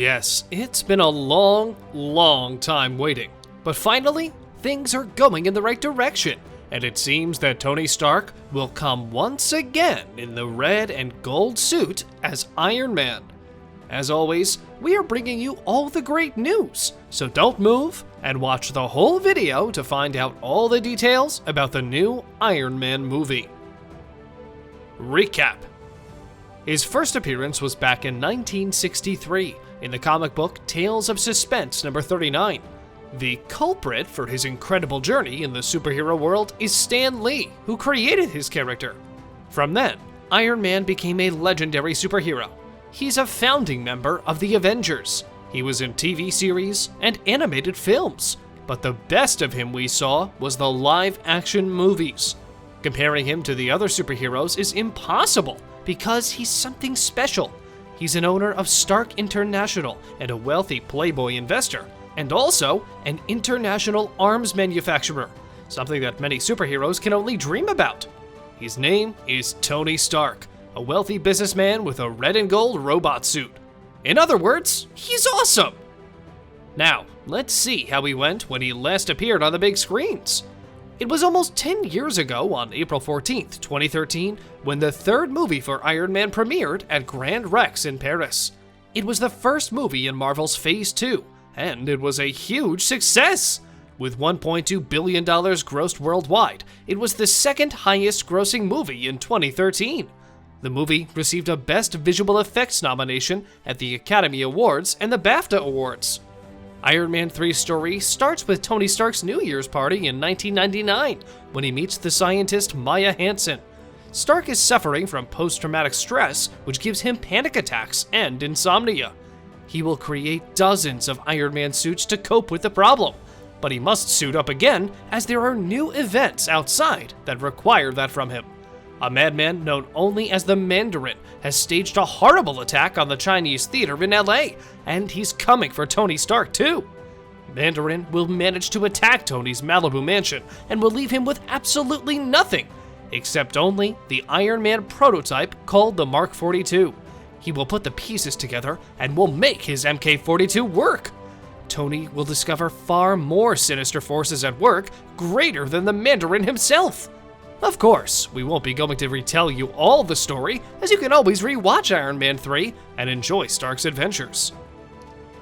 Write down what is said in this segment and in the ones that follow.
Yes, it's been a long time waiting. But finally, things are going in the right direction, and it seems that Tony Stark will come once again in the red and gold suit as Iron Man. As always, we are bringing you all the great news, so don't move and watch the whole video to find out all the details about the new Iron Man movie. Recap. His first appearance was back in 1963 in the comic book Tales of Suspense number 39. The culprit for his incredible journey in the superhero world is Stan Lee, who created his character. From then, Iron Man became a legendary superhero. He's a founding member of the Avengers. He was in TV series and animated films, but the best of him we saw was the live-action movies. Comparing him to the other superheroes is impossible because he's something special. He's an owner of Stark International and a wealthy playboy investor, and also an international arms manufacturer, something that many superheroes can only dream about. His name is Tony Stark, a wealthy businessman with a red and gold robot suit. In other words, he's awesome! Now, let's see how he went when he last appeared on the big screens. It was almost 10 years ago on April 14th, 2013, when the third movie for Iron Man premiered at Grand Rex in Paris. It was the first movie in Marvel's Phase 2, and it was a huge success! With $1.2 billion grossed worldwide, it was the second highest grossing movie in 2013. The movie received a Best Visual Effects nomination at the Academy Awards and the BAFTA Awards. Iron Man 3's story starts with Tony Stark's New Year's party in 1999 when he meets the scientist Maya Hansen. Stark is suffering from post-traumatic stress, which gives him panic attacks and insomnia. He will create dozens of Iron Man suits to cope with the problem, but he must suit up again as there are new events outside that require that from him. A madman known only as the Mandarin has staged a horrible attack on the Chinese theater in LA, and he's coming for Tony Stark too. Mandarin will manage to attack Tony's Malibu mansion and will leave him with absolutely nothing, except only the Iron Man prototype called the Mark 42. He will put the pieces together and will make his MK-42 work. Tony will discover far more sinister forces at work, greater than the Mandarin himself. Of course, we won't be going to retell you all the story, as you can always rewatch Iron Man 3 and enjoy Stark's adventures.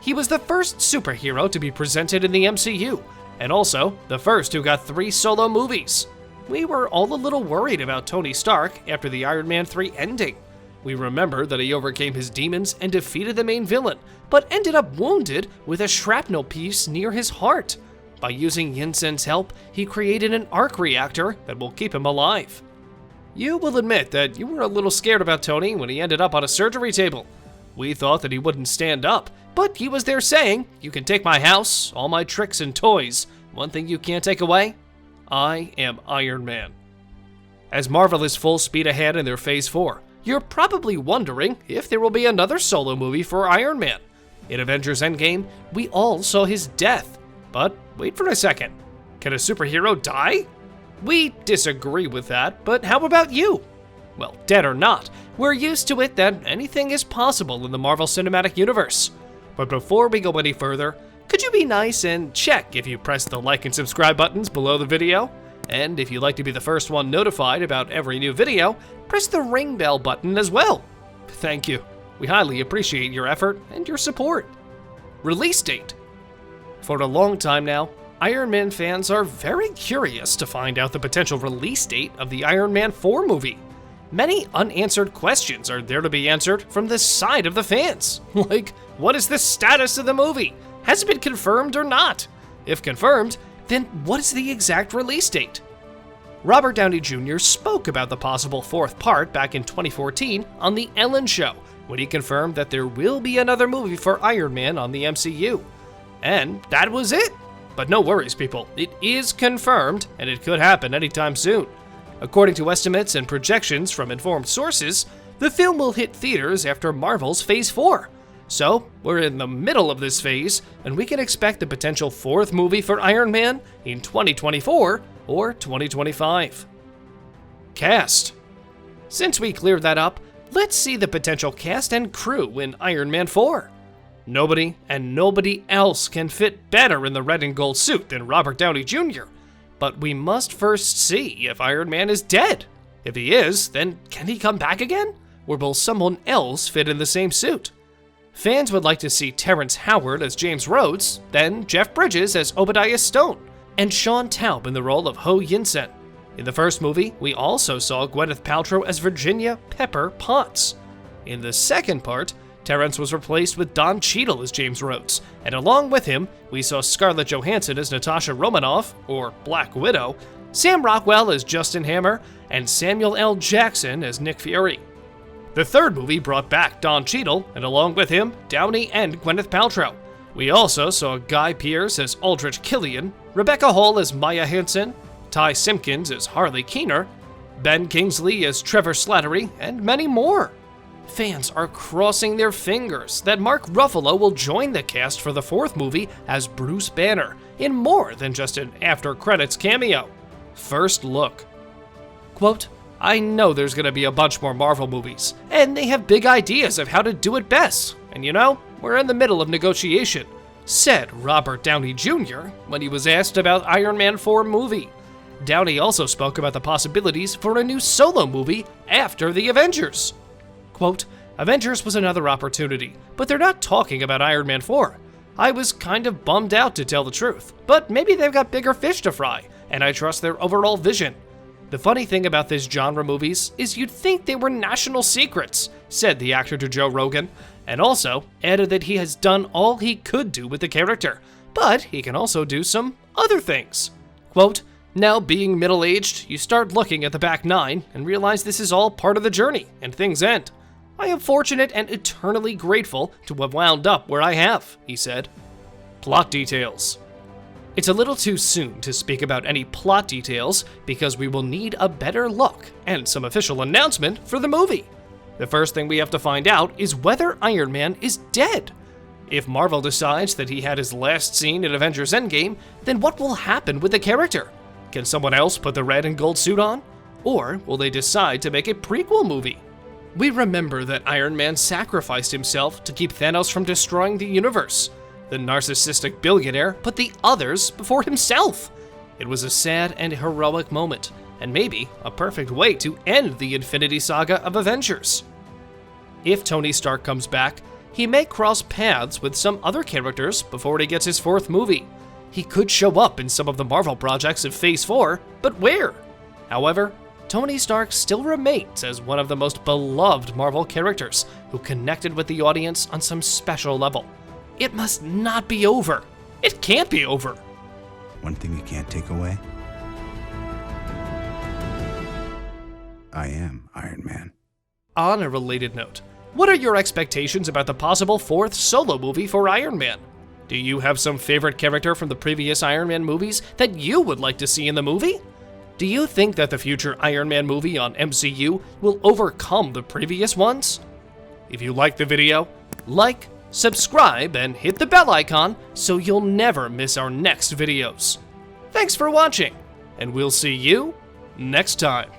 He was the first superhero to be presented in the MCU, and also the first who got 3 solo movies. We were all a little worried about Tony Stark after the Iron Man 3 ending. We remember that he overcame his demons and defeated the main villain, but ended up wounded with a shrapnel piece near his heart. By using Yinsen's help, he created an arc reactor that will keep him alive. You will admit that you were a little scared about Tony when he ended up on a surgery table. We thought that he wouldn't stand up, but he was there saying, "You can take my house, all my tricks and toys. One thing you can't take away? I am Iron Man." As Marvel is full speed ahead in their Phase 4, you're probably wondering if there will be another solo movie for Iron Man. In Avengers Endgame, we all saw his death. But wait for a second. Can a superhero die? We disagree with that, but how about you? Well, dead or not, we're used to it that anything is possible in the Marvel Cinematic Universe. But before we go any further, could you be nice and check if you press the like and subscribe buttons below the video? And if you'd like to be the first one notified about every new video, press the ring bell button as well. Thank you. We highly appreciate your effort and your support. Release date. For a long time now, Iron Man fans are very curious to find out the potential release date of the Iron Man 4 movie. Many unanswered questions are there to be answered from the side of the fans. Like, what is the status of the movie? Has it been confirmed or not? If confirmed, then what is the exact release date? Robert Downey Jr. spoke about the possible 4th part back in 2014 on The Ellen Show, when he confirmed that there will be another movie for Iron Man on the MCU. And that was it. But no worries, people. It is confirmed, and it could happen anytime soon. According to estimates and projections from informed sources, the film will hit theaters after Marvel's Phase 4. So, we're in the middle of this phase, and we can expect the potential 4th movie for Iron Man in 2024 or 2025. Cast. Since we cleared that up, let's see the potential cast and crew in Iron Man 4. Nobody and nobody else can fit better in the red and gold suit than Robert Downey Jr. But we must first see if Iron Man is dead. If he is, then can he come back again? Or will someone else fit in the same suit? Fans would like to see Terrence Howard as James Rhodes, then Jeff Bridges as Obadiah Stone, and Sean Taub in the role of Ho Yinsen. In the first movie, we also saw Gwyneth Paltrow as Virginia Pepper Potts. In the second part, Terrence was replaced with Don Cheadle as James Rhodes, and along with him, we saw Scarlett Johansson as Natasha Romanoff, or Black Widow, Sam Rockwell as Justin Hammer, and Samuel L. Jackson as Nick Fury. The third movie brought back Don Cheadle, and along with him, Downey and Gwyneth Paltrow. We also saw Guy Pearce as Aldrich Killian, Rebecca Hall as Maya Hansen, Ty Simpkins as Harley Keener, Ben Kingsley as Trevor Slattery, and many more. Fans are crossing their fingers that Mark Ruffalo will join the cast for the fourth movie as Bruce Banner, in more than just an after-credits cameo. First look. Quote, "I know there's gonna be a bunch more Marvel movies, and they have big ideas of how to do it best, and you know, we're in the middle of negotiation," said Robert Downey Jr. when he was asked about Iron Man 4 movie. Downey also spoke about the possibilities for a new solo movie after the Avengers. Quote, "Avengers was another opportunity, but they're not talking about Iron Man 4. I was kind of bummed out to tell the truth, but maybe they've got bigger fish to fry, and I trust their overall vision. The funny thing about this genre movies is you'd think they were national secrets," said the actor to Joe Rogan, and also added that he has done all he could do with the character, but he can also do some other things. Quote, "Now being middle-aged, you start looking at the back nine and realize this is all part of the journey, and things end. I am fortunate and eternally grateful to have wound up where I have," he said. Plot details. It's a little too soon to speak about any plot details because we will need a better look and some official announcement for the movie. The first thing we have to find out is whether Iron Man is dead. If Marvel decides that he had his last scene in Avengers Endgame, then what will happen with the character? Can someone else put the red and gold suit on? Or will they decide to make a prequel movie? We remember that Iron Man sacrificed himself to keep Thanos from destroying the universe. The narcissistic billionaire put the others before himself. It was a sad and heroic moment, and maybe a perfect way to end the Infinity Saga of Avengers. If Tony Stark comes back, he may cross paths with some other characters before he gets his fourth movie. He could show up in some of the Marvel projects of Phase 4, but where? However, Tony Stark still remains as one of the most beloved Marvel characters who connected with the audience on some special level. It must not be over. It can't be over. One thing you can't take away? I am Iron Man. On a related note, what are your expectations about the possible fourth solo movie for Iron Man? Do you have some favorite character from the previous Iron Man movies that you would like to see in the movie? Do you think that the future Iron Man movie on MCU will overcome the previous ones? If you liked the video, like, subscribe, and hit the bell icon so you'll never miss our next videos. Thanks for watching, and we'll see you next time.